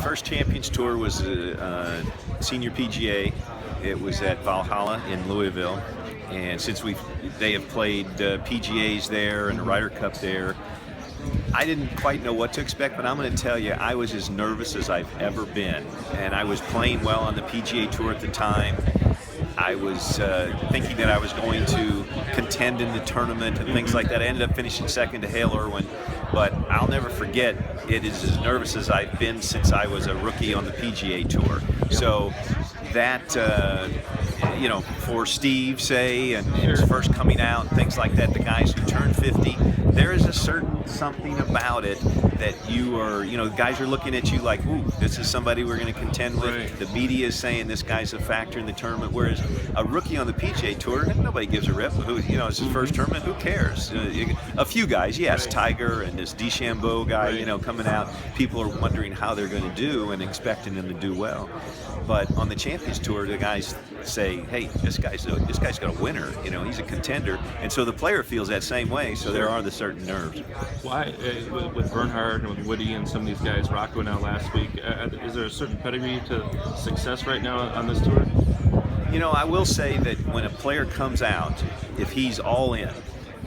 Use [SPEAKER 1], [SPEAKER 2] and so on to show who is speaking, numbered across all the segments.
[SPEAKER 1] first Champions Tour was senior PGA. It was at Valhalla in Louisville, and since they have played PGAs there and the Ryder Cup there, I didn't quite know what to expect, but I'm going to tell you, I was as nervous as I've ever been, and I was playing well on the PGA Tour at the time. I was thinking that I was going to contend in the tournament and things like that. I ended up finishing second to Hale Irwin, but I'll never forget, it is as nervous as I've been since I was a rookie on the PGA Tour. So that, for Steve, say, and his first coming out, things like that, the guys who turn 50, there is a certain something about it that you are, guys are looking at you like, ooh, this is somebody we're going to contend with.
[SPEAKER 2] Right.
[SPEAKER 1] The media is saying this guy's a factor in the tournament, whereas a rookie on the PGA Tour, nobody gives a rip. It's his first tournament, who cares? A few guys, yes, Tiger and this DeChambeau guy, coming out, people are wondering how they're going to do and expecting them to do well. But on the Champions Tour, the guys say, hey, this guy's got a winner, he's a contender. And so the player feels that same way, so there are the certain nerves.
[SPEAKER 2] Why, with Bernhard and with Woody and some of these guys, Rocco now last week, is there a certain pedigree to success right now on this tour?
[SPEAKER 1] I will say that when a player comes out, if he's all in,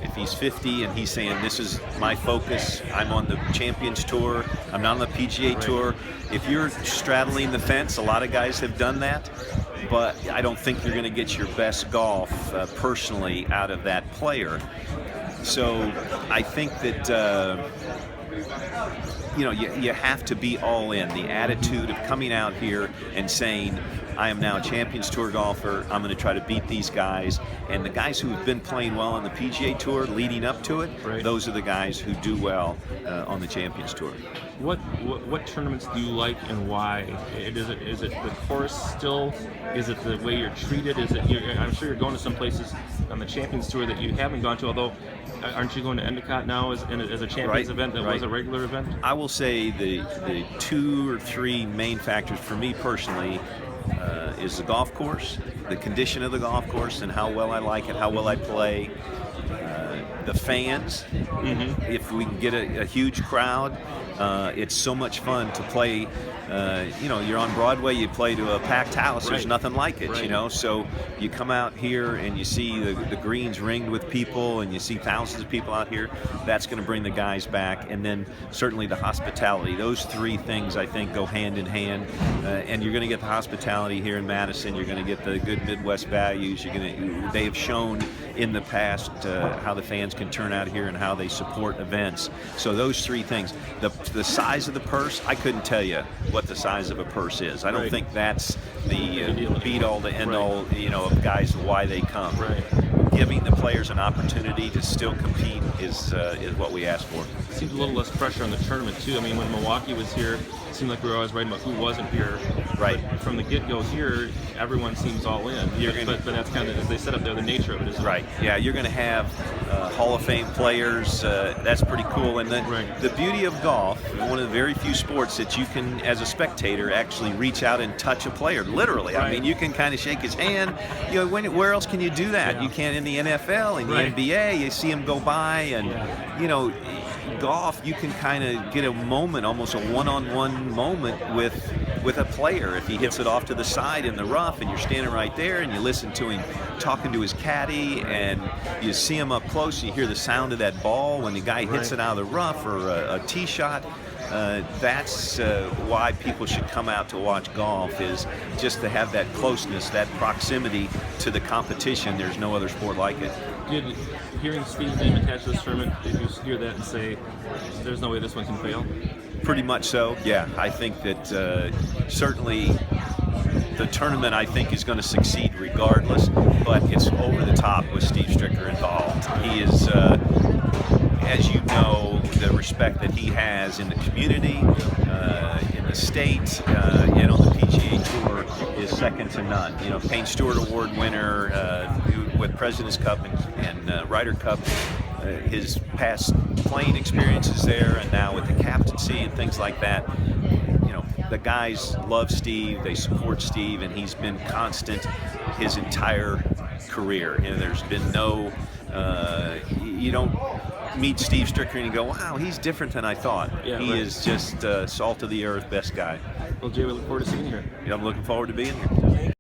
[SPEAKER 1] if he's 50 and he's saying, this is my focus, I'm on the Champions Tour, I'm not on the PGA Tour. If you're straddling the fence, a lot of guys have done that, but I don't think you're going to get your best golf personally out of that player. So I think that you have to be all in. The attitude of coming out here and saying, I am now a Champions Tour golfer, I'm going to try to beat these guys. And the guys who have been playing well on the PGA Tour leading up to it, those are the guys who do well on the Champions Tour.
[SPEAKER 2] What tournaments do you like and why? Is it the course still? Is it the way you're treated? I'm sure you're going to some places on the Champions Tour that you haven't gone to, although aren't you going to Endicott now as a Champions event that was a regular event?
[SPEAKER 1] I will say the 2 or 3 main factors for me personally is the golf course, the condition of the golf course and how well I like it, how well I play, the fans. If we can get a huge crowd, it's so much fun to play. You're on Broadway, you play to a packed house, there's nothing like it, so you come out here and you see the greens ringed with people and you see thousands of people out here, that's going to bring the guys back. And then certainly the hospitality, those 3 things I think go hand in hand, and you're going to get the hospitality here in Madison, you're going to get the good Midwest values, they have shown in the past how the fans can turn out here and how they support events. So those 3 things. The size of the purse, I couldn't tell you what the size of a purse is. I don't think that's the beat-all to end-all, of guys why they come. Giving the players an opportunity to still compete is what we ask for.
[SPEAKER 2] Seems a little less pressure on the tournament too. I mean, when Milwaukee was here, it seemed like we were always writing about who wasn't here.
[SPEAKER 1] Right.
[SPEAKER 2] But from the get-go here, everyone seems all in. But that's kind of, as they said up there, the nature of it is.
[SPEAKER 1] Right. Yeah, you're going to have Hall of Fame players. That's pretty cool. And the beauty of golf, one of the very few sports that you can, as a spectator, actually reach out and touch a player. Literally. I mean, you can kind of shake his hand. Where else can you do that? You can't in the NFL, in the NBA. You see him go by, and golf, you can kind of get a moment, almost a one-on-one moment with a player. If he hits it off to the side in the rough and you're standing right there and you listen to him talking to his caddy and you see him up close, you hear the sound of that ball when the guy hits it out of the rough or a tee shot. That's why people should come out to watch golf, is just to have that closeness, that proximity to the competition. There's no other sport like it.
[SPEAKER 2] Hearing Steve's name attached to this tournament, did you hear that and say, there's no way this one can fail?
[SPEAKER 1] Pretty much so, yeah. I think that certainly the tournament, I think, is going to succeed regardless, but it's over the top with Steve Stricker involved. He is, as you know, the respect that he has in the community, in the state, and on the PGA Tour is second to none. Payne Stewart Award winner with President's Cup and Ryder Cup, his past playing experiences there, and now with the captaincy and things like that. The guys love Steve, they support Steve, and he's been constant his entire career. There's been no, meet Steve Stricker and you go, wow, he's different than I thought.
[SPEAKER 2] Yeah,
[SPEAKER 1] he
[SPEAKER 2] right.
[SPEAKER 1] is just salt of the earth, best guy.
[SPEAKER 2] Well, Jay, we look forward to seeing you here.
[SPEAKER 1] I'm looking forward to being here.